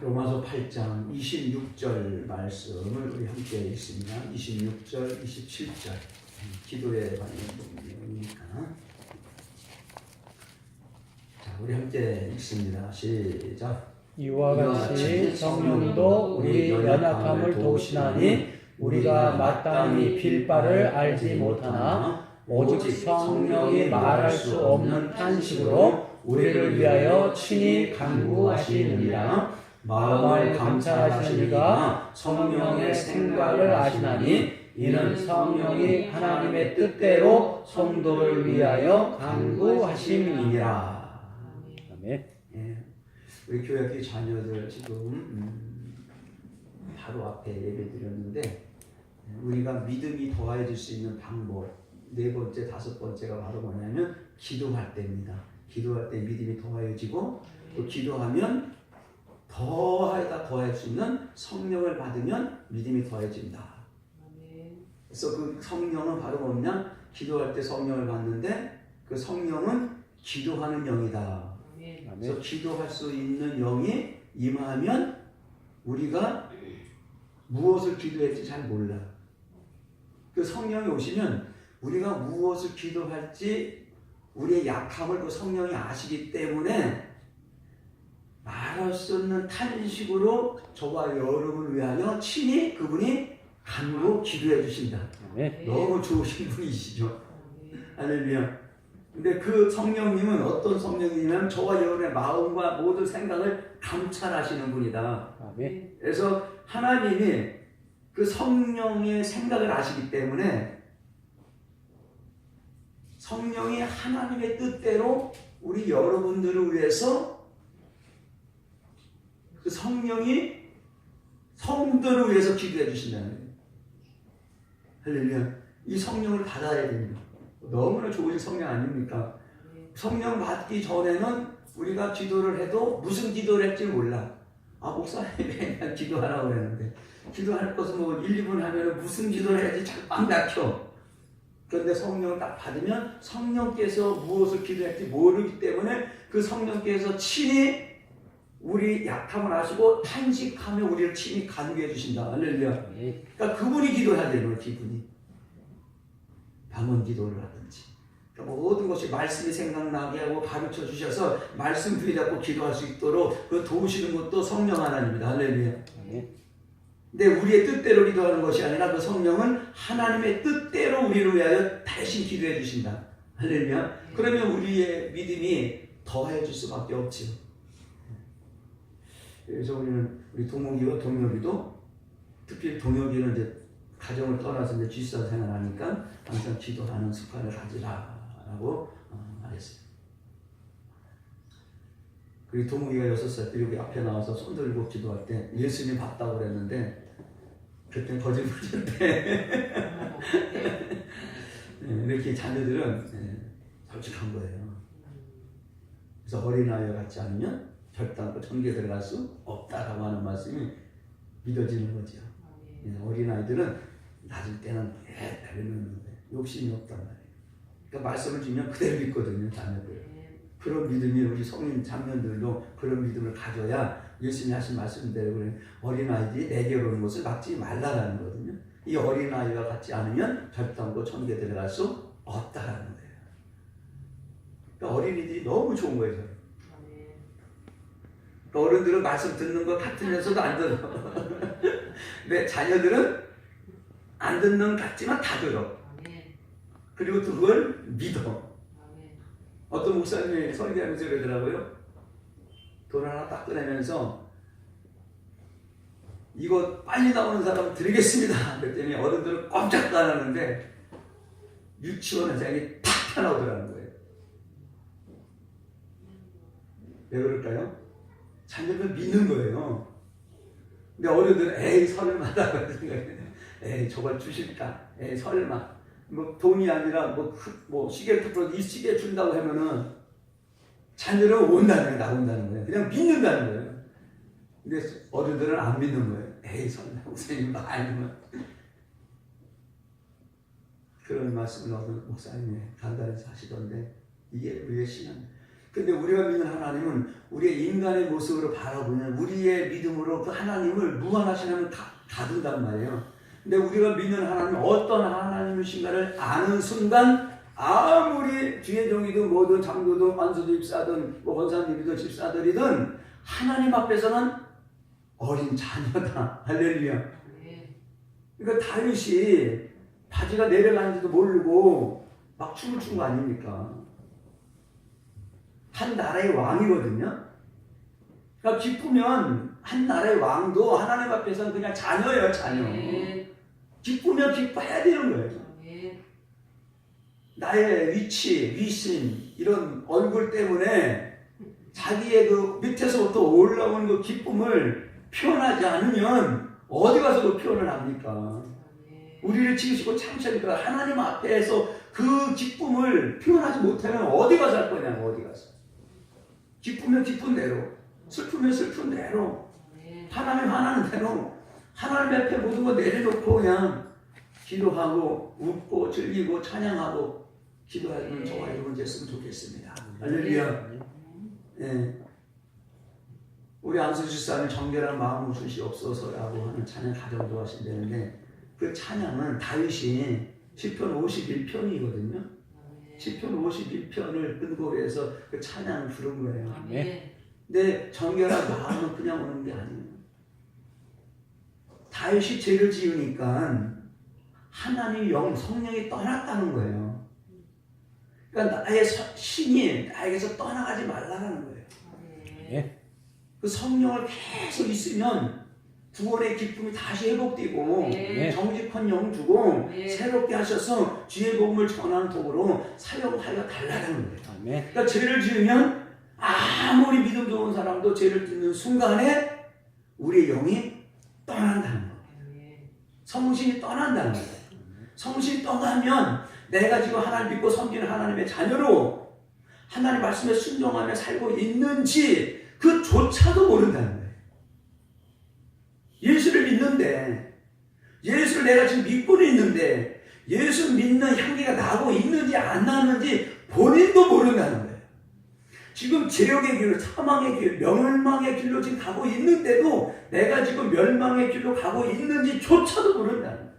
로마서 8장 26절 말씀을 우리 함께 읽습니다. 26절, 27절 기도에 관련 부분이니까 자, 우리 함께 읽습니다. 시작. 이와 같이 성령도 우리 연약함을 도우시나니 우리가 마땅히 빌 바를 알지 못하나 오직 성령이 말할 수 없는 탄식으로 우리를 위하여 친히 간구하시느니라. 마음을 감찰하시는 이가 성령의 생각을 아시나니 이는 성령이 하나님의 뜻대로 성도를 위하여 간구하심이니라. 아멘. 예, 우리 교회 자녀들 지금 바로 앞에 예배 드렸는데 우리가 믿음이 더해질 수 있는 방법 네 번째, 다섯 번째가 바로 뭐냐면 기도할 때입니다. 기도할 때 믿음이 더해지고 또 기도하면 더할 수 있는 성령을 받으면 믿음이 더해진다. 그래서 그 성령은 바로 뭐냐? 기도할 때 성령을 받는데 그 성령은 기도하는 영이다. 그래서 기도할 수 있는 영이 임하면 우리가 무엇을 기도할지 잘 몰라. 그 성령이 오시면 우리가 무엇을 기도할지 우리의 약함을 그 성령이 아시기 때문에 말할 수 없는 탄식으로 저와 여러분을 위하여 친히 그분이 간구 기도해 주신다. 너무 좋으신 분이시죠. 할렐루야. 근데 그 성령님은 어떤 성령님이냐면 저와 여러분의 마음과 모든 생각을 감찰하시는 분이다. 그래서 하나님이 그 성령의 생각을 아시기 때문에 성령이 하나님의 뜻대로 우리 여러분들을 위해서 그 성령이 성도를 위해서 기도해 주신다는 거예요. 할렐루야. 이 성령을 받아야 됩니다. 너무나 좋으신 성령 아닙니까? 성령 받기 전에는 우리가 기도를 해도 무슨 기도를 할지 몰라. 아, 목사님이 그냥 기도하라고 그랬는데 기도할 것은 뭐 1, 2분 하면 무슨 기도를 해야지 잘 빡 막혀. 그런데 성령을 딱 받으면 성령께서 무엇을 기도할지 모르기 때문에 그 성령께서 친히 우리 약함을 아시고 탄식하며 우리를 친히 간구해 주신다. 할렐루야. 그러니까 그분이 기도해야 되는 거예요. 그분이. 방언 기도를 하든지. 그러니까 모든 것이 말씀이 생각나게 하고 가르쳐 주셔서 말씀 붙잡고 기도할 수 있도록 그 도우시는 것도 성령 하나님입니다. 할렐루야. 근데 우리의 뜻대로 기도하는 것이 아니라 그 성령은 하나님의 뜻대로 우리를 위하여 대신 기도해 주신다. 할렐루야. 그러면 우리의 믿음이 더해질 수밖에 없지요. 그래서 우리 동욱이와 동혁이도 특히 동혁이는 이제 가정을 떠나서 이제 쥐사 생활하니까 항상 기도하는 습관을 가지라라고 말했어요. 그리고 동욱이가 6살 때 여기 앞에 나와서 손 들고 기도할 때 예수님 봤다고 그랬는데 그때 거짓말이었대. 이렇게 자녀들은 솔직한 거예요. 그래서 어린아이와 같지 않으면 결단코 천국에 들어갈 수 없다라고 하는 말씀이 믿어지는 거죠. 어린아이들은 낮을 때는 이러는 욕심이 없단 말이에요. 그러니까 말씀을 주면 그대로 믿거든요. 자녀들. 그런 믿음이 우리 성인 장년들도 그런 믿음을 가져야 예수님이 하신 말씀대로 어린아이들이 내게로 오는 것을 막지 말라라는 거거든요. 이 어린아이와 같지 않으면 결단코 천국에 들어갈 수 없다라는 거예요. 그러니까 어린이들이 너무 좋은 거예요. 그러니까 어른들은 말씀 듣는 것 같으면서도 안 들어. 근데 자녀들은 안 듣는 것 같지만 다 들어. 그리고 또 그걸 믿어. 어떤 목사님이 설교하면서 그러더라고요. 돈 하나 딱 꺼내면서 이거 빨리 나오는 사람 드리겠습니다. 그랬더니 어른들은 꼼짝도 안 하는데 유치원 회장이 탁 튀어나오더라는 거예요. 왜 그럴까요? 자녀들 믿는 거예요. 근데 어른들은 에이 설마다 에이 저걸 주실까? 에이 설마. 뭐 돈이 아니라 뭐 시계 풀어 이 시계 준다고 하면은 자녀는 온다는 거예요. 나온다는 거예요. 그냥 믿는다는 거예요. 근데 어른들은 안 믿는 거예요. 에이 설마 목사님 아니면 그런 말씀을 어떤 목사님이 간단해서 하시던데 이게 우리의 신앙. 근데 우리가 믿는 하나님은 우리의 인간의 모습으로 바라보는 우리의 믿음으로 그 하나님을 무한하신 하나님을 가둔단 말이에요. 근데 우리가 믿는 하나님은 어떤 하나님이신가를 아는 순간 아무리 주의 종이든 뭐든 장로든 관수도 집사든 뭐 권사님이든 집사들이든 하나님 앞에서는 어린 자녀다. 할렐루야. 그러니까 다윗이 바지가 내려가는지도 모르고 막 춤을 춘 거 아닙니까? 한 나라의 왕이거든요. 그러니까 기쁘면 한 나라의 왕도 하나님 앞에서는 그냥 자녀예요, 자녀. 기쁘면 기뻐해야 되는 거예요. 나의 위치, 위신, 이런 얼굴 때문에 자기의 그 밑에서부터 올라오는 그 기쁨을 표현하지 않으면 어디 가서 그 표현을 합니까? 우리를 지으시고 창조하니까 하나님 앞에서 그 기쁨을 표현하지 못하면 어디 가서 할 거냐고, 어디 가서. 기쁘면 기쁜 대로, 슬프면 슬픈 대로, 하나님 하나는 대로, 하나님 앞에 모든 거 내려놓고 그냥 기도하고, 웃고, 즐기고, 찬양하고, 기도하면 저와 여러분 됐으면 좋겠습니다. 할렐루야. 예. 우리 안수 집사님 정결한 마음을 주시옵소서라고 하는 찬양 가정 좋아하신다는데 그 찬양은 다윗이 시편 51편이거든요. 시편 51편을 근거로 해서 그 찬양을 부른 거예요. 근데 정결한 마음은 그냥 오는 게 아니에요. 다윗이 죄를 지으니까 하나님 영, 성령이 떠났다는 거예요. 그러니까 나의 신이 나에게서 떠나가지 말라는 거예요. 그 성령을 계속 있으면 구원의 기쁨이 다시 회복되고 정직한 영 주고 새롭게 하셔서 주의 복음을 전하는 도구로 사용하여 달라는 거예요. 그러니까 죄를 지으면 아무리 믿음 좋은 사람도 죄를 짓는 순간에 우리의 영이 떠난다는 거예요. 성신이 떠난다는 거예요. 성신이 떠나면 내가 지금 하나님 믿고 섬기는 하나님의 자녀로 하나님 말씀에 순종하며 살고 있는지 그조차도 모른다는 거예요. 예수를 믿는데, 예수를 내가 지금 믿고는 있는데, 예수 믿는 향기가 나고 있는지 안 나는지 본인도 모른다는 거예요. 지금 죄악의 길, 사망의 길, 멸망의 길로 지금 가고 있는데도 내가 지금 멸망의 길로 가고 있는지 조차도 모른다는 거예요.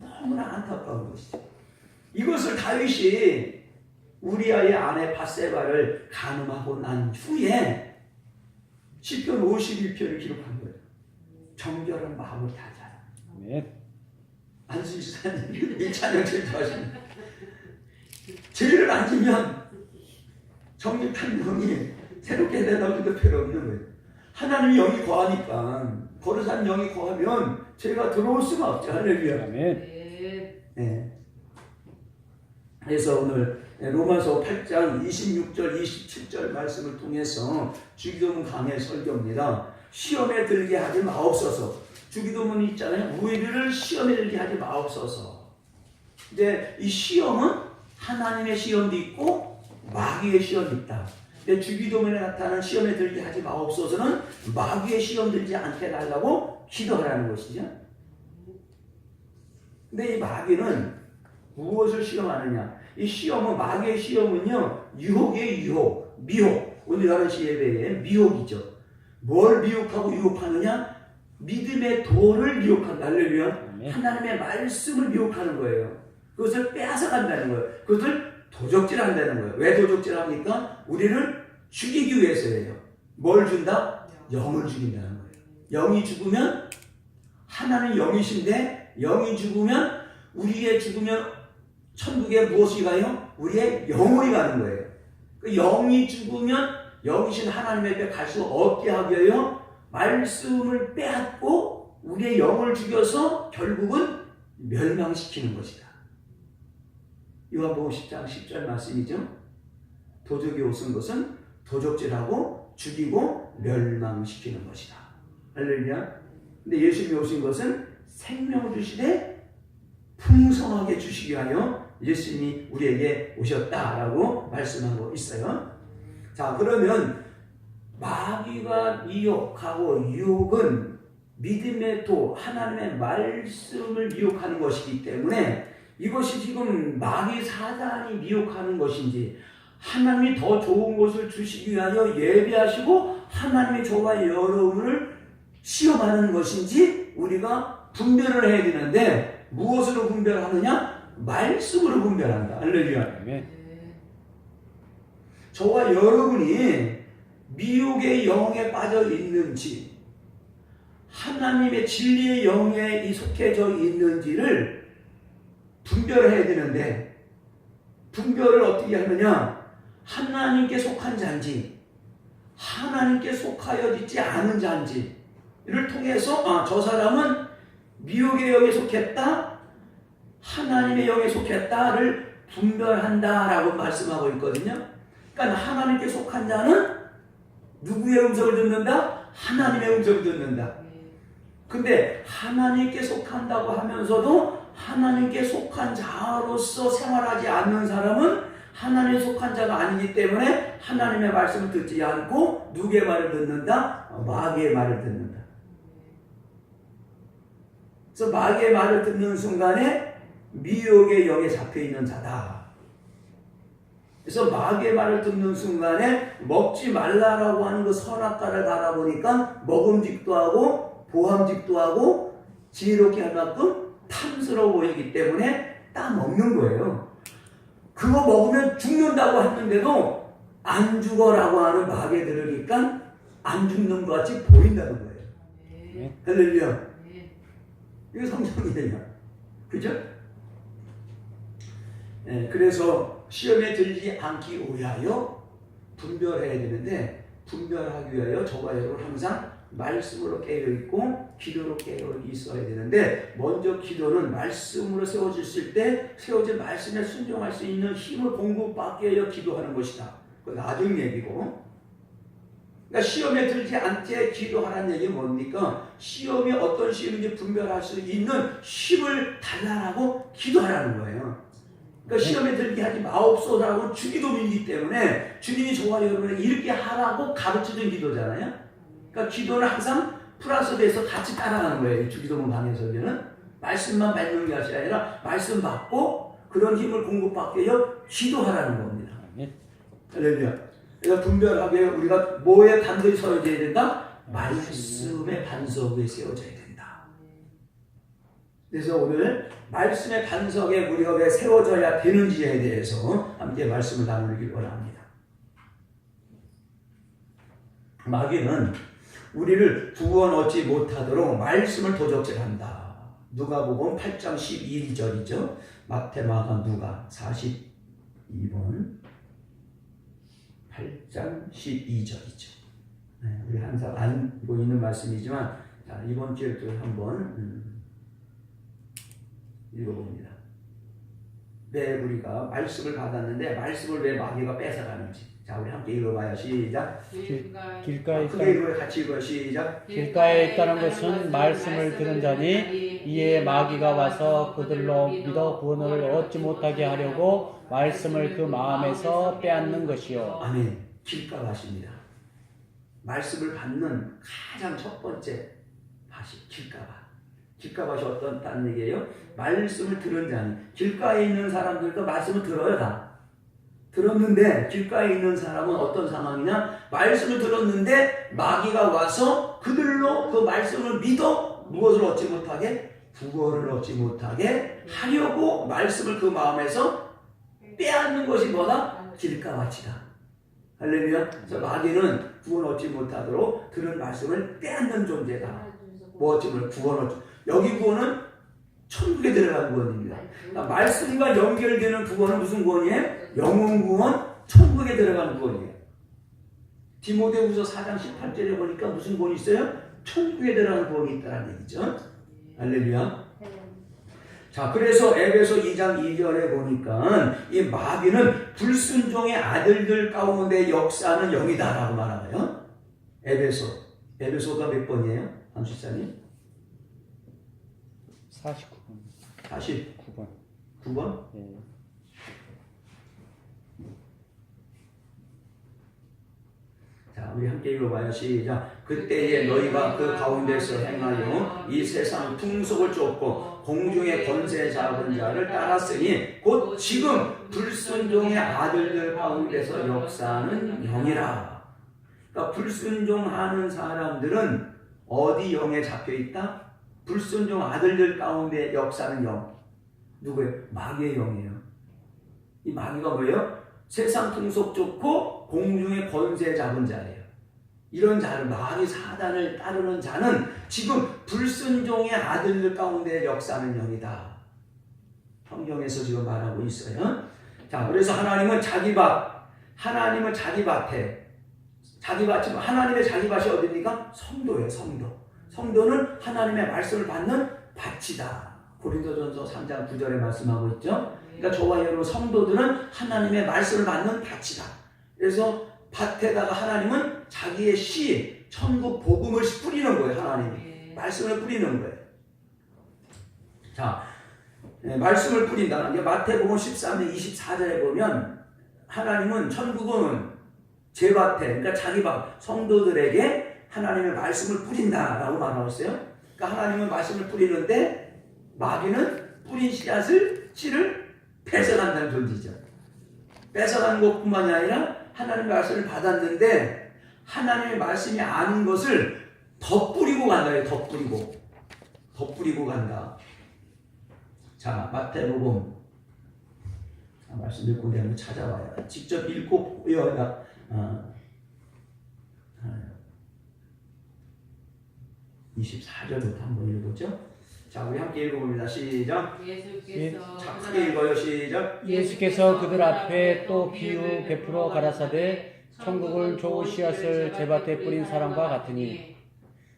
너무나 안타까운 것이죠. 이것을 다윗이 우리아의 아내 밧세바를 간음하고 난 후에 시편 51편을 기록한 거예요. 정결한 마음을 다하자. 안수 집사님 이 찬양 제일 좋아하십니다. 죄를 안 지면 정직한 영이 새롭게 내려오기도 필요 없는 거예요. 하나님이 영이 거하니까 거룩한 영이 거하면 죄가 들어올 수가 없죠. 할렐루야. 네. 그래서 오늘 로마서 8장 26절 27절 말씀을 통해서 주기도문 강의 설교입니다. 시험에 들게 하지 마옵소서. 주기도문 있잖아요. 우리를 시험에 들게 하지 마옵소서. 이제 이 시험은 하나님의 시험도 있고 마귀의 시험도 있다. 근데 주기도문에 나타나는 시험에 들게 하지 마옵소서는 마귀의 시험 들지 않게 달라고 기도하라는 것이죠. 근데 이 마귀는 무엇을 시험하느냐? 이 시험은, 마귀의 시험은요, 유혹의 유혹, 미혹. 우리나라 예배의 미혹이죠. 뭘 미혹하고 유혹하느냐? 믿음의 도를 미혹한다. 할렐루야. 하나님의 말씀을 미혹하는 거예요. 그것을 빼앗아간다는 거예요. 그것을 도적질한다는 거예요. 왜 도적질합니까? 우리를 죽이기 위해서예요. 뭘 준다? 영을 죽인다는 거예요. 영이 죽으면, 하나는 영이신데 영이 죽으면, 우리의 죽으면 천국에 무엇이 가요? 우리의 영혼이 가는 거예요. 그 영이 죽으면 영이신 하나님에게 갈 수 없게 하기 위하여 말씀을 빼앗고 우리의 영을 죽여서 결국은 멸망시키는 것이다. 요한복음 10장 10절 말씀이죠. 도적이 오신 것은 도적질하고 죽이고 멸망시키는 것이다. 할렐루야. 근데 예수님이 오신 것은 생명을 주시되 풍성하게 주시기 위하여 예수님이 우리에게 오셨다라고 말씀하고 있어요. 자, 그러면 마귀가 미혹하고 유혹은 믿음의 도, 하나님의 말씀을 미혹하는 것이기 때문에 이것이 지금 마귀 사단이 미혹하는 것인지 하나님이 더 좋은 것을 주시기 위하여 예배하시고 하나님이 저와 여러분을 시험하는 것인지 우리가 분별을 해야 되는데 무엇으로 분별하느냐? 말씀으로 분별한다. 할렐루야. 아멘. 저와 여러분이 미혹의 영에 빠져 있는지 하나님의 진리의 영에 속해져 있는지를 분별해야 되는데 분별을 어떻게 하느냐? 하나님께 속한 자인지 하나님께 속하여 있지 않은 자인지를 통해서 저 사람은 미혹의 영에 속했다 하나님의 영에 속했다를 분별한다라고 말씀하고 있거든요. 그러니까 하나님께 속한 자는 누구의 음성을 듣는다? 하나님의 음성을 듣는다. 근데 하나님께 속한다고 하면서도 하나님께 속한 자로서 생활하지 않는 사람은 하나님에 속한 자가 아니기 때문에 하나님의 말씀을 듣지 않고 누구의 말을 듣는다? 마귀의 말을 듣는다. 그래서 마귀의 말을 듣는 순간에 미혹의 영에 잡혀있는 자다. 그래서 마귀의 말을 듣는 순간에 먹지 말라라고 하는 그 선악과를 바라보니까 먹음직도 하고 보함직도 하고 지혜롭게 할 만큼 탐스러워 보이기 때문에 따먹는 거예요. 그거 먹으면 죽는다고 했는데도 안 죽어라고 하는 마귀에 들으니까 안 죽는 것 같이 보인다는 거예요. 할렐루야. 이게 성경이에요. 그죠? 네, 그래서 시험에 들지 않기 위하여 분별해야 되는데 분별하기 위하여 저와 여러분 항상 말씀으로 깨어있고 기도로 깨어 있어야 되는데 먼저 기도는 말씀으로 세워졌을 때 세워진 말씀에 순종할 수 있는 힘을 공급받기 위하여 기도하는 것이다. 그건 나중 얘기고 그러니까 시험에 들지 않게 기도하라는 얘기는 뭡니까? 시험이 어떤 시험인지 분별할 수 있는 힘을 달라고 기도하라는 거예요. 그러니까 시험에 들게 하지 마옵소서라고 주기도문이기 때문에 주님이 저와 여러분에게 이렇게 하라고 가르쳐준 기도잖아요. 그러니까 기도는 항상 플러스돼서 같이 따라가는 거예요. 주기도문 방에서는 말씀만 받는 것이 아니라 말씀 받고 그런 힘을 공급받기 위해 기도하라는 겁니다. 할렐루야. 그러니까 분별하게 우리가 뭐에 반드시 서어져야 된다? 말씀의 반석 위에 세워져야 된다. 그래서 오늘 말씀의 반석에 우리가 왜 세워져야 되는지에 대해서 함께 말씀을 나누길 원합니다. 마귀는 우리를 구원 얻지 못하도록 말씀을 도적질한다. 누가복음 8장 12절이죠. 마태, 마가, 누가 42번 8장 12절이죠. 네, 우리 항상 알고 있는 말씀이지만 자, 이번 주에 또 한번 읽어봅니다. 왜 우리가 말씀을 받았는데 말씀을 왜 마귀가 뺏어가는지. 자, 우리 함께 읽어봐요. 시작. 길가에 크게 읽어요. 같이 읽어요. 시작. 길가에 있다는 것은 말씀을 들은 자니 이에 마귀가 와서 그들로 믿어 구원을 얻지 못하게 하려고 말씀을 그 마음에서 빼앗는 것이요. 아멘. 길가밭입니다. 말씀을 받는 가장 첫 번째 밭이 길가밭. 길가밭이 어떤 딴 얘기예요? 말씀을 들은 자니 길가에 있는 사람들도 말씀을 들어요. 다 들었는데 길가에 있는 사람은 어떤 상황이냐? 말씀을 들었는데 마귀가 와서 그들로 그 말씀을 믿어 무엇을 얻지 못하게? 구원을 얻지 못하게 하려고 말씀을 그 마음에서 빼앗는 것이 뭐다? 길가밭이다. 할렐루야. 그래서 마귀는 구원 얻지 못하도록 들은 말씀을 빼앗는 존재다. 뭐 얻지 못하면 구원 얻지. 여기 구원은 천국에 들어간 구원입니다. 그러니까 말씀과 연결되는 구원은 무슨 구원이에요? 영혼 구원, 천국에 들어가는 구원이에요. 디모데후서 4장 18절에 보니까 무슨 구원이 있어요? 천국에 들어가는 구원이 있다는 얘기죠. 할렐루야. 자, 그래서 에베소 2장 2절에 보니까 이 마귀는 불순종의 아들들 가운데 역사하는 영이다라고 말하나요? 에베소가 몇 번이에요? 한수사님? 49번. 49번. 9번? 네. 자, 우리 함께 읽어봐요. 시작. 그때에 너희가 그 가운데서 행하여 이 세상 풍속을 쫓고 공중의 권세 잡은 자를 따랐으니 곧 지금 불순종의 아들들 가운데서 역사하는 영이라. 그러니까 불순종하는 사람들은 어디 영에 잡혀 있다? 불순종 아들들 가운데 역사하는 영. 누구예요? 마귀의 영이에요. 이 마귀가 뭐예요? 세상 풍속 좋고 공중의 권세 잡은 자예요. 이런 자를, 마귀 사단을 따르는 자는 지금 불순종의 아들들 가운데 역사하는 영이다. 성경에서 지금 말하고 있어요. 자, 그래서 하나님은 자기 밭, 하나님은 자기 밭에, 자기 밭, 하나님의 자기 밭이 어디입니까? 성도예요, 성도. 성도는 하나님의 말씀을 받는 밭이다. 고린도전서 3장 9절에 말씀하고 있죠. 그러니까 저와 여러분 성도들은 하나님의 말씀을 받는 밭이다. 그래서 밭에다가 하나님은 자기의 씨, 천국 복음을 뿌리는 거예요. 하나님이 말씀을 뿌리는 거예요. 자, 말씀을 뿌린다. 마태복음 13장 24절에 보면 하나님은 천국은 제 밭에, 그러니까 자기 밭, 성도들에게 하나님의 말씀을 뿌린다라고 말하고 있어요. 그러니까 하나님은 말씀을 뿌리는데 마귀는 뿌린 씨를 뺏어간다는 존재죠. 뺏어간 것뿐만이 아니라 하나님의 말씀을 받았는데 하나님의 말씀이 아닌 것을 덧뿌리고 간다. 덧뿌리고 간다. 자, 마태복음 말씀 읽고 한번 찾아와요. 직접 읽고 보여야 24절부터 한번 읽어보죠. 자, 우리 함께 읽어봅니다. 시작. 자, 크게 읽어요. 시작. 예수께서 그들 앞에 또 비유 베풀어 가라사대 천국을 좋은 씨앗을 제 밭에 뿌린 사람과 같으니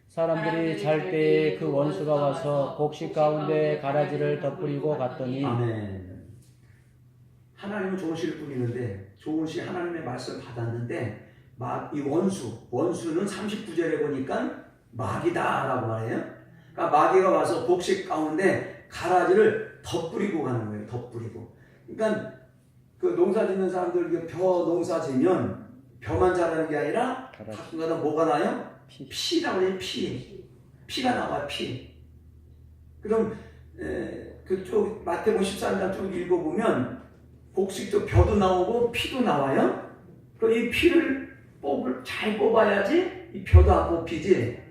사람들이 잘 때에 그 원수가 와서 곡식 가운데 가라지를 덧뿌리고 갔더니 아멘. 하나님은 좋은 씨를 뿌리는데 좋은 씨 하나님의 말씀을 받았는데 이 원수는 39절에 보니까 마귀다라고 말해요. 그러니까 마귀가 와서 곡식 가운데 가라지를 덧뿌리고 가는 거예요. 덧뿌리고. 그러니까 그 농사 짓는 사람들 벼 농사 지면 벼만 자라는 게 아니라 가끔가다 뭐가 나요? 피라고 해요. 피가 나와요. 피. 그럼 그쪽 마태복음 13장 쭉 읽어보면 곡식도 벼도 나오고 피도 나와요. 그럼 이 피를 잘 뽑아야지 이 벼도 안 뽑히지.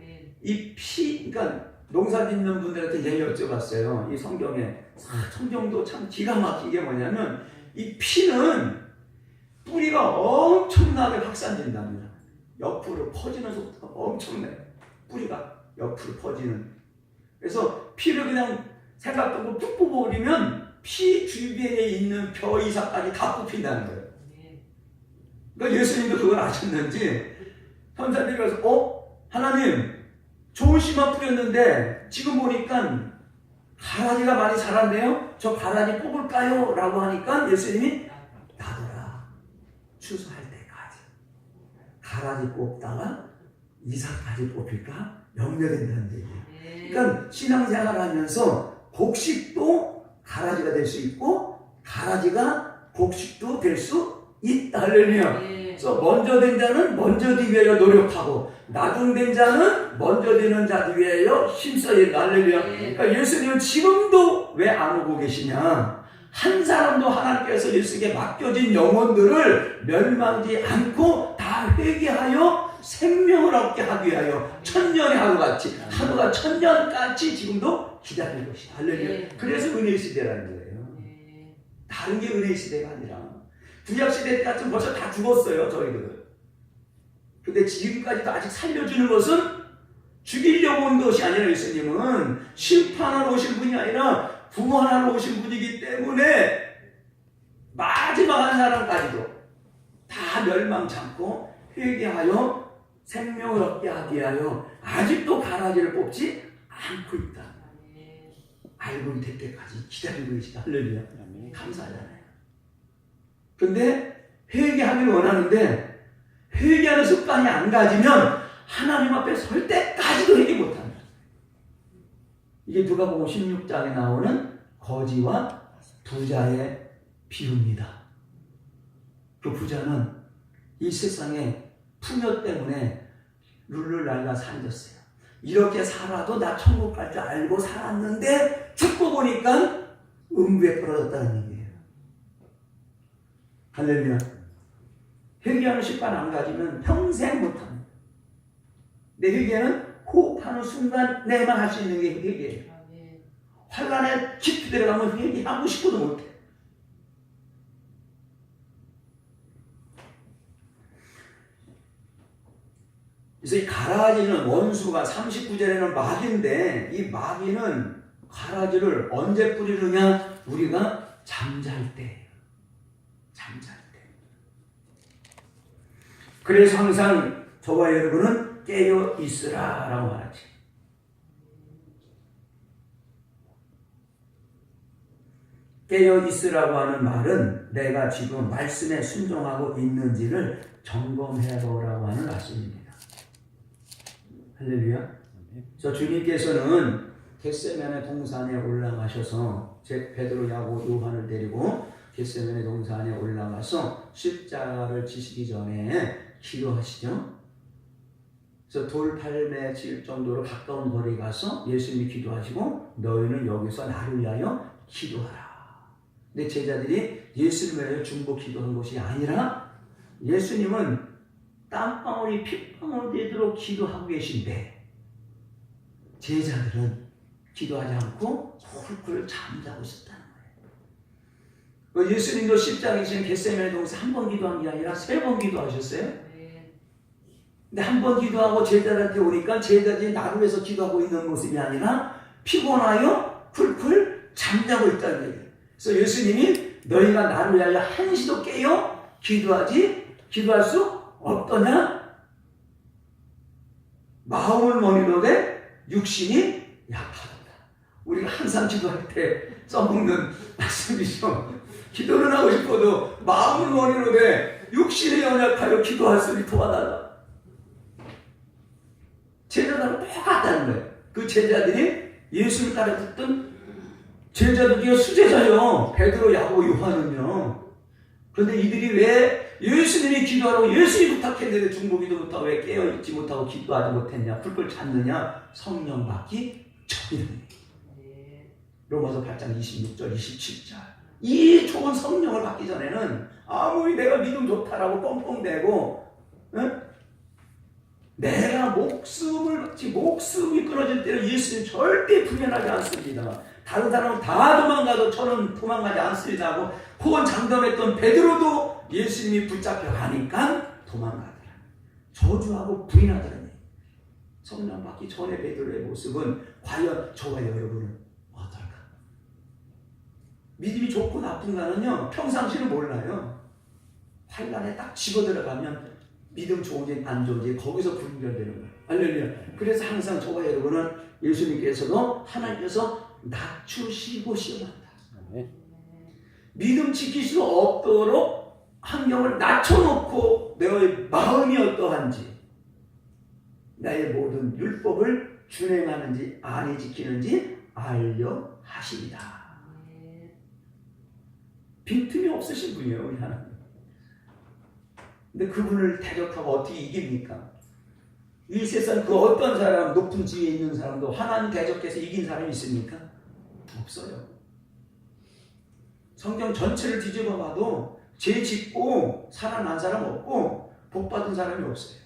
이 피, 그러니까 농사 짓는 분들한테 얘기 여쭤봤어요. 이 성경도 참 기가 막힌 게 뭐냐면 이 피는 뿌리가 엄청나게 확산된답니다. 옆으로 퍼지는 속도가 엄청나요. 뿌리가 옆으로 퍼지는. 그래서 피를 그냥 생각하고 뚝 뽑아버리면 피 주변에 있는 벼 이삭까지 다 뽑힌다는 거예요. 그러니까 예수님도 그걸 아셨는지 천사들이 가서 하나님 좋은 씨만 뿌렸는데 지금 보니까 가라지가 많이 자랐네요. 저 가라지 뽑을까요? 라고 하니까 예수님이 놔둬라. 추수할 때까지. 가라지 뽑다가 이삭까지 뽑힐까? 염려된다는 얘기예요. 그러니까 신앙생활 하면서 곡식도 가라지가 될 수 있고 가라지가 곡식도 될 수 있다. 할렐루야. 그래서 먼저 된 자는 먼저 되기 위하여 노력하고 나중된 자는 먼저 되는 자들 위하여 힘써야 할렐루야. 그러니까 예수님은 지금도 왜 안 오고 계시냐? 한 사람도 하나님께서 예수에게 맡겨진 영혼들을 멸망하지 않고 다 회개하여 생명을 얻게 하기 위하여 천년의 하루가 천년같이 지금도 기다릴 것이다. 할렐루야. 그래서 은혜의 시대라는 거예요. 다른 게 은혜의 시대가 아니라 구약시대 때 같은 벌써 다 죽었어요. 저희들은. 근데 지금까지도 아직 살려주는 것은 죽이려고 온 것이 아니라 예수님은 심판하러 오신 분이 아니라 구원하러 오신 분이기 때문에 마지막 한 사람까지도 다 멸망치 않고 회개하여 생명을 얻게 하기 위하여 아직도 가라지를 뽑지 않고 있다. 알고 될 때까지 기다리고 계시다. 할렐루야. 감사하잖아요. 근데 회개하길 원하는데 회개하는 습관이 안 가지면 하나님 앞에 설 때까지도 회개 못합니다. 이게 누가복음 16장에 나오는 거지와 부자의 비유입니다. 그 부자는 이 세상에 풍요 때문에 룰루랄라 살렸어요. 이렇게 살아도 나 천국 갈 줄 알고 살았는데 죽고 보니까 음부에 떨어졌다는 얘기예요. 할렐루야. 회개하는 습관 안 가지면 평생 못합니다. 내 회개는 호흡하는 순간 내만 할 수 있는 게 회개예요. 환란에 깊이 들어가면 회개하고 싶어도 못해. 그래서 이 가라지는 원수가 39절에는 마귀인데 이 마귀는 가라지를 언제 뿌리느냐? 우리가 잠잘 때. 잠잘 때. 그래서 항상 저와 여러분은 깨어 있으라 라고 말하지. 깨어 있으라고 하는 말은 내가 지금 말씀에 순종하고 있는지를 점검해 보라고 하는 말씀입니다. 할렐루야. 저 주님께서는 겟세마네 동산에 올라가셔서 베드로, 야고, 요한을 데리고 겟세마네 동산에 올라가서 십자가를 지시기 전에 기도하시죠. 그래서 돌팔매 칠 정도로 가까운 거리에 가서 예수님이 기도하시고 너희는 여기서 나를 위하여 기도하라. 근데 제자들이 예수님을 위하여 중보 기도한 것이 아니라 예수님은 땀방울이 핏방울 되도록 기도하고 계신데 제자들은 기도하지 않고 훌훌 잠자고 있었다는 거예요. 예수님도 십자가에 계신 겟세마네 동산 한 번 기도한 게 아니라 3번 기도하셨어요. 근데 한 번 기도하고 제자들한테 오니까 제자들이 나를 위해서 기도하고 있는 모습이 아니라 피곤하여 훌훌 잠자고 있다는 거예요. 그래서 예수님이 너희가 나를 위하여 한시도 깨어 기도할 수 없더냐? 마음을 먹이노되 육신이 약하다. 우리가 항상 기도할 때 써먹는 말씀이죠. 기도는 하고 싶어도 마음을 먹이노되 육신이 연약하여 기도할 수 있도록 도와달라. 제자들하고 똑같다는 거예요. 그 제자들이 예수를 따라듣던 제자들이 수제자요. 베드로, 야고, 요한은요. 그런데 이들이 왜 예수님이 기도하라고 예수님이 부탁했는데 중보기도 못하고 왜 깨어있지 못하고 기도하지 못했냐? 훌훌 잤느냐? 성령 받기 전이다. 로마서 8장 26절 27절. 이 좋은 성령을 받기 전에는 아무리 내가 믿음 좋다라고 뻥뻥대고 내가 목숨이 끊어질 때는 예수님 절대 불면하지 않습니다. 다른 사람은 다 도망가도 저는 도망가지 않습니다 하고 혹은 장담했던 베드로도 예수님이 붙잡혀 가니까 도망가더라. 저주하고 부인하더라니. 성령 받기 전에 베드로의 모습은 과연 저와 여러분은 어떨까? 믿음이 좋고 나쁜가는요 평상시는 몰라요. 환란에 딱 집어들어가면 믿음 좋은지 안 좋은지 거기서 분별되는 거예요. 할렐루야. 그래서 항상 저와 여러분은 예수님께서도 하나님께서 낮추시고 시험한다. 믿음 지킬 수 없도록 환경을 낮춰놓고 너의 마음이 어떠한지 나의 모든 율법을 준행하는지 아니 지키는지 알려 하십니다. 빈틈이 없으신 분이에요 우리 하나님. 근데 그분을 대적하고 어떻게 이깁니까? 이 세상 그 어떤 사람 높은 지위에 있는 사람도 하나님 대적해서 이긴 사람이 있습니까? 없어요. 성경 전체를 뒤집어 봐도 죄 짓고 살아난 사람 없고 복 받은 사람이 없어요.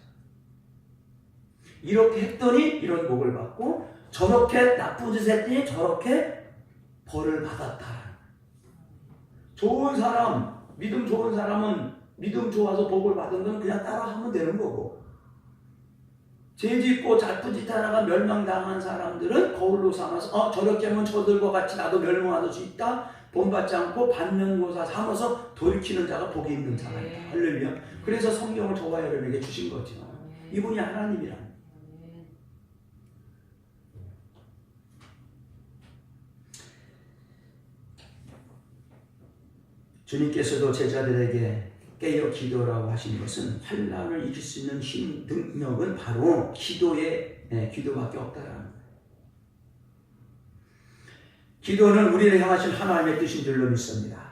이렇게 했더니 이런 복을 받고 저렇게 나쁜 짓을 했더니 저렇게 벌을 받았다. 좋은 사람, 믿음 좋은 사람은 믿음 좋아서 복을 받은 건 그냥 따라하면 되는 거고 죄 짓고 나쁜 짓 하다가 멸망당한 사람들은 거울로 삼아서 저렇게 하면 저들과 같이 나도 멸망할 수 있다. 본받지 않고 반면교사 삼아서 돌이키는 자가 복이 있는 자가 있다. 할렐루야. 그래서 성경을 저와 여러분에게 주신 거죠. 이분이 하나님이란. 주님께서도 제자들에게 깨어 기도라고 하신 것은 환난을 이길 수 있는 힘, 능력은 바로 기도밖에 없다라는 거예요. 기도는 우리를 향하신 하나님의 뜻인 줄로 믿습니다.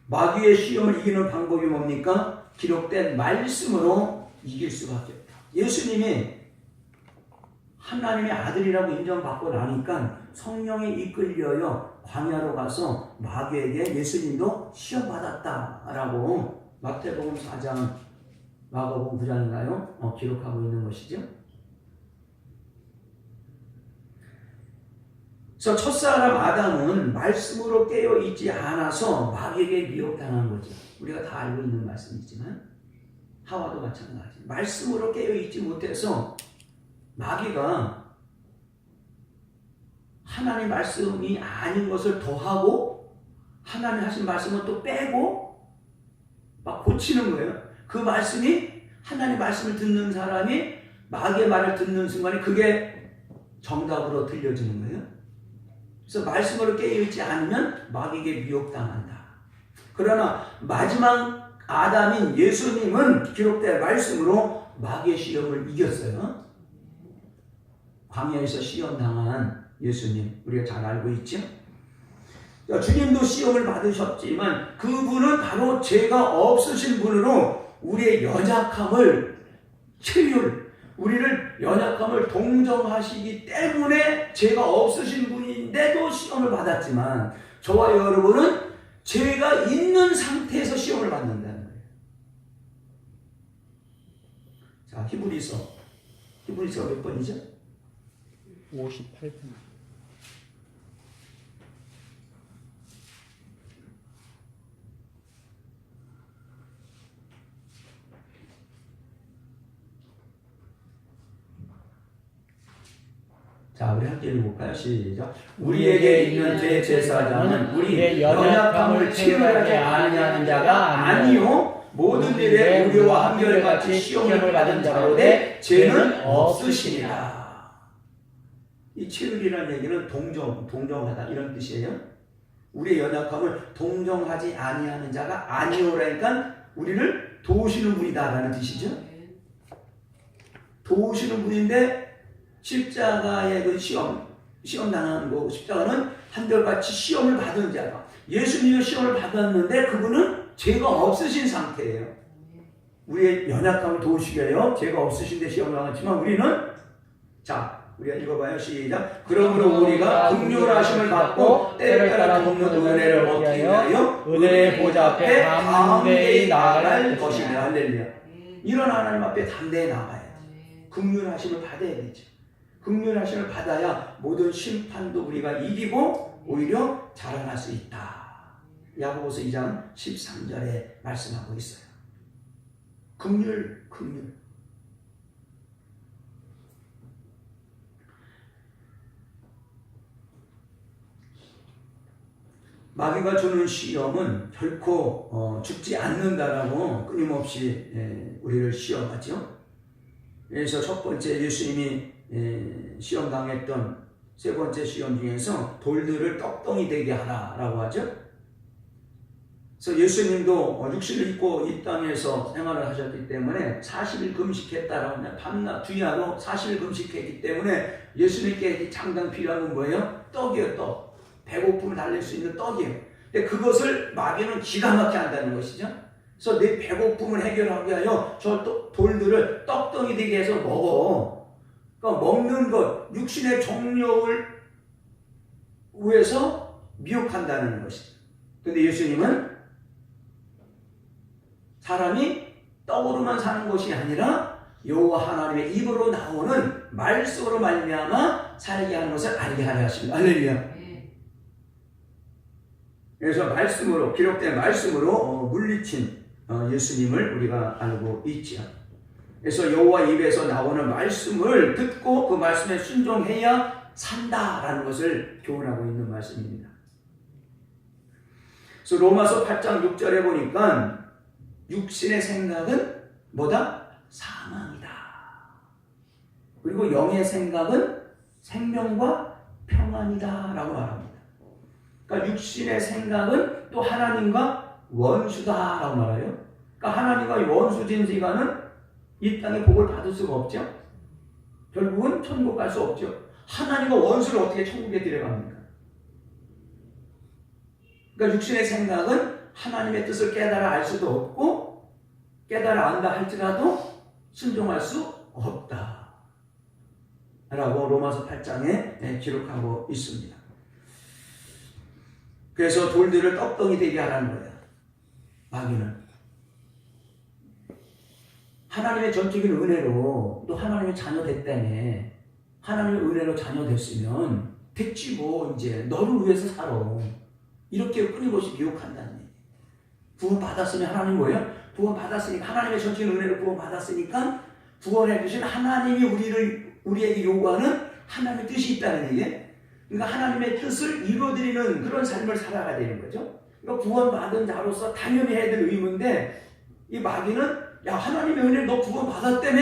마귀의 시험을 이기는 방법이 뭡니까? 기록된 말씀으로 이길 수밖에 없다. 예수님이 하나님의 아들이라고 인정받고 나니까 성령에 이끌려요 광야로 가서 마귀에게 예수님도 시험받았다라고 마태복음 4장, 마가복음 9장인가요? 기록하고 있는 것이죠. 그래서 첫사람 아담은 말씀으로 깨어있지 않아서 마귀에게 미혹당한 거죠. 우리가 다 알고 있는 말씀이지만 하와도 마찬가지. 말씀으로 깨어있지 못해서 마귀가 하나님 말씀이 아닌 것을 더하고 하나님 하신 말씀은 또 빼고 막 고치는 거예요. 그 말씀이 하나님 말씀을 듣는 사람이 마귀의 말을 듣는 순간에 그게 정답으로 들려지는 거예요. 그래서 말씀으로 깨어있지 않으면 마귀에게 미혹당한다. 그러나 마지막 아담인 예수님은 기록된 말씀으로 마귀의 시험을 이겼어요. 광야에서 시험당한 예수님, 우리가 잘 알고 있죠? 주님도 시험을 받으셨지만 그분은 바로 죄가 없으신 분으로 우리의 연약함을 우리를 연약함을 동정하시기 때문에 죄가 없으신 분인데도 시험을 받았지만 저와 여러분은 죄가 있는 상태에서 시험을 받는다는 거예요. 자, 히브리서 몇 번이죠? 58편. 자, 우리 함께 읽어볼까요? 시작. 우리에게 있는 대제사장은 우리의 연약함을 체험하지 아니하는 자가 아니요 모든 일에 우리와 한결같이 시험을 받은 자로되 죄는 없으시니라. 이 체험이라는 얘기는 동정하다 이런 뜻이에요. 우리의 연약함을 동정하지 아니하는 자가 아니오라니까 우리를 도우시는 분이다라는 뜻이죠. 도우시는 분인데 십자가의 그 시험 당하는 거, 십자가는 한결같이 시험을 받은 자가, 예수님의 시험을 받았는데 그분은 죄가 없으신 상태예요. 우리의 연약함을 도우시기 위하여 죄가 없으신데 시험을 당했지만 우리는, 자, 우리가 읽어봐요. 시작. 그러므로 우리가 긍휼하심을 받고 때를 따라 돕는 은혜를 얻기 위하여 은혜의 보좌 앞에 담대히 나아갈 것이며. 할렐루야. 이런 하나님 앞에 담대히 나가야 돼. 긍휼하심을 받아야 되죠. 긍휼하심을 받아야 모든 심판도 우리가 이기고 오히려 자라날 수 있다. 야고보서 2장 13절에 말씀하고 있어요. 긍휼. 마귀가 주는 시험은 결코 죽지 않는다라고 끊임없이 우리를 시험하죠. 그래서 첫 번째 예수님이 시험당했던 세 번째 시험 중에서 돌들을 떡덩이 되게 하라라고 하죠. 그래서 예수님도 육신을 입고 이 땅에서 생활을 하셨기 때문에 40일 금식했다라고 하면 밤낮 주야로 40일 금식했기 때문에 예수님께 장당 필요한 건 뭐예요? 떡이에요, 떡. 배고픔을 달랠 수 있는 떡이에요. 근데 그것을 마귀는 기가 막히게 한다는 것이죠. 그래서 내 배고픔을 해결하기 위하여 저 돌들을 떡덩이 되게 해서 먹어. 그러니까 먹는 것, 육신의 정욕을 위해서 미혹한다는 것이죠. 근데 예수님은 사람이 떡으로만 사는 것이 아니라 여호와 하나님의 입으로 나오는 말씀으로 말미암아 살게 하는 것을 알게 하려 하십니다. 할렐루야. 그래서 말씀으로, 기록된 말씀으로 물리친 예수님을 우리가 알고 있지요. 그래서 여호와 입에서 나오는 말씀을 듣고 그 말씀에 순종해야 산다라는 것을 교훈하고 있는 말씀입니다. 그래서 로마서 8장 6절에 보니까 육신의 생각은 뭐다? 사망이다. 그리고 영의 생각은 생명과 평안이다 라고 말합니다. 그러니까 육신의 생각은 또 하나님과 원수다 라고 말해요. 그러니까 하나님과 원수진 지간은 이 땅에 복을 받을 수가 없죠. 결국은 천국 갈 수 없죠. 하나님과 원수를 어떻게 천국에 데려갑니까? 그러니까 육신의 생각은 하나님의 뜻을 깨달아 알 수도 없고 깨달아 안다 할지라도 순종할 수 없다 라고 로마서 8장에 기록하고 있습니다. 그래서 돌들을 떡덩이 되게 하라는 거야. 마귀는. 하나님의 전적인 은혜로 또 하나님의 자녀 됐다며. 하나님의 은혜로 자녀 됐으면 됐지 뭐 이제 너를 위해서 살아. 이렇게 끊임없이 미혹한다는 얘기. 구원 받았으면 하나님 뭐예요? 구원 받았으니까 하나님의 전적인 은혜로 구원 받았으니까 구원해 주신 하나님이 우리에게 요구하는 하나님의 뜻이 있다는 얘기. 그러니까 하나님의 뜻을 이루어드리는 그런 삶을 살아가야 되는 거죠. 그러니까 구원받은 자로서 당연히 해야 될 의무인데 이 마귀는 야 하나님의 은혜를 너 구원받았다며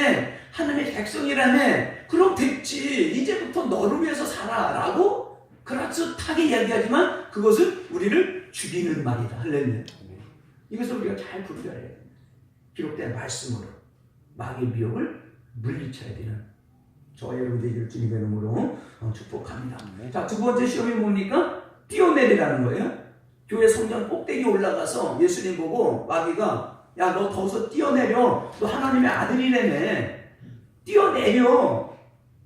하나님의 백성이라며 그럼 됐지 이제부터 너를 위해서 살아 라고 그라츠하게 이야기하지만 그것은 우리를 죽이는 말이다. 할렐루야. 이것을 우리가 잘 분별해야 돼요. 기록된 말씀으로 마귀의 미혹을 물리쳐야 되는 저와 여러분들 되기를 주님의 이름으로 축복합니다. 자, 두 번째 시험이 뭡니까? 뛰어내리라는 거예요. 교회 성전 꼭대기 올라가서 예수님 보고 마귀가 야 너 더서 뛰어내려 너 하나님의 아들이라며 뛰어내려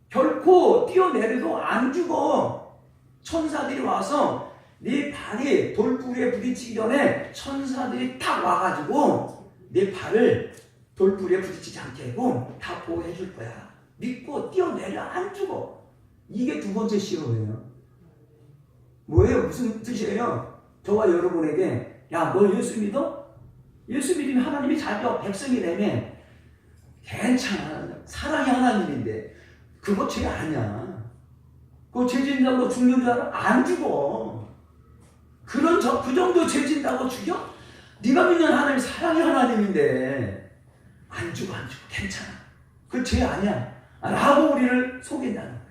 결코 뛰어내려도 안 죽어. 천사들이 와서 네 발이 돌부리에 부딪히기 전에 천사들이 탁 와가지고 네 발을 돌부리에 부딪히지 않게 하고 다 보호해 줄 거야. 믿고 뛰어내려 안 죽어. 이게 두 번째 시험이에요. 뭐예요? 무슨 뜻이에요? 저와 여러분에게 야 너 예수 믿어? 예수 믿으면 하나님이 자기 백성이라며 괜찮아. 사랑이 하나님인데 그거 죄 아니야. 그거 죄 진다고 죽는 줄 알아? 안 죽어. 그 정도 죄 진다고 죽여? 네가 믿는 하나님 사랑이 하나님인데 안 죽어 괜찮아. 그 죄 아니야 라고 우리를 속인다는 거예요.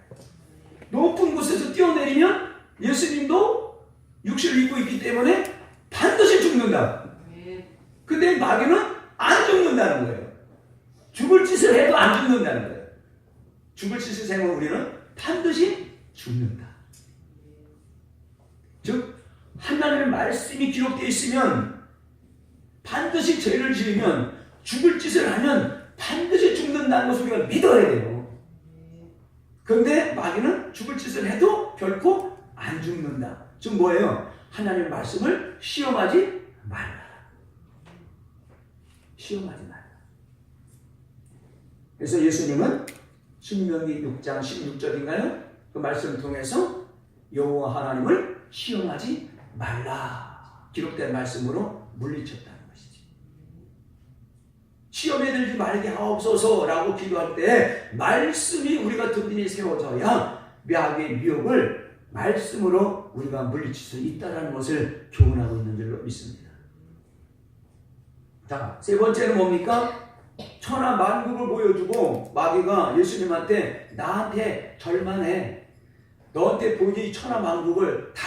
높은 곳에서 뛰어내리면 예수님도 육신을 입고 있기 때문에 반드시 죽는다. 근데 마귀는 안 죽는다는 거예요. 죽을 짓을 해도 안 죽는다는 거예요. 죽을 짓을 해도 우리는 반드시 죽는다. 즉 하나님의 말씀이 기록되어 있으면 반드시 죄를 지으면 죽을 짓을 하면 반드시 죽는다는 것을 우리가 믿어야 돼요. 그런데 마귀는 죽을 짓을 해도 결코 안 죽는다. 즉 뭐예요? 하나님의 말씀을 시험하지 말라. 시험하지 말라. 그래서 예수님은 신명기 6장 16절인가요? 그 말씀을 통해서 여호와 하나님을 시험하지 말라. 기록된 말씀으로 물리쳤다는 것이지. 시험에 들지 말게 하옵소서라고 기도할 때 말씀이 우리가 든든히 세워져야 마귀의 미혹을 말씀으로 우리가 물리칠 수 있다는 것을 교훈하고 있는 줄로 믿습니다. 자, 세 번째는 뭡니까? 천하 만국을 보여주고 마귀가 예수님한테 나한테 절만해. 너한테 보이는 이 천하 만국을 다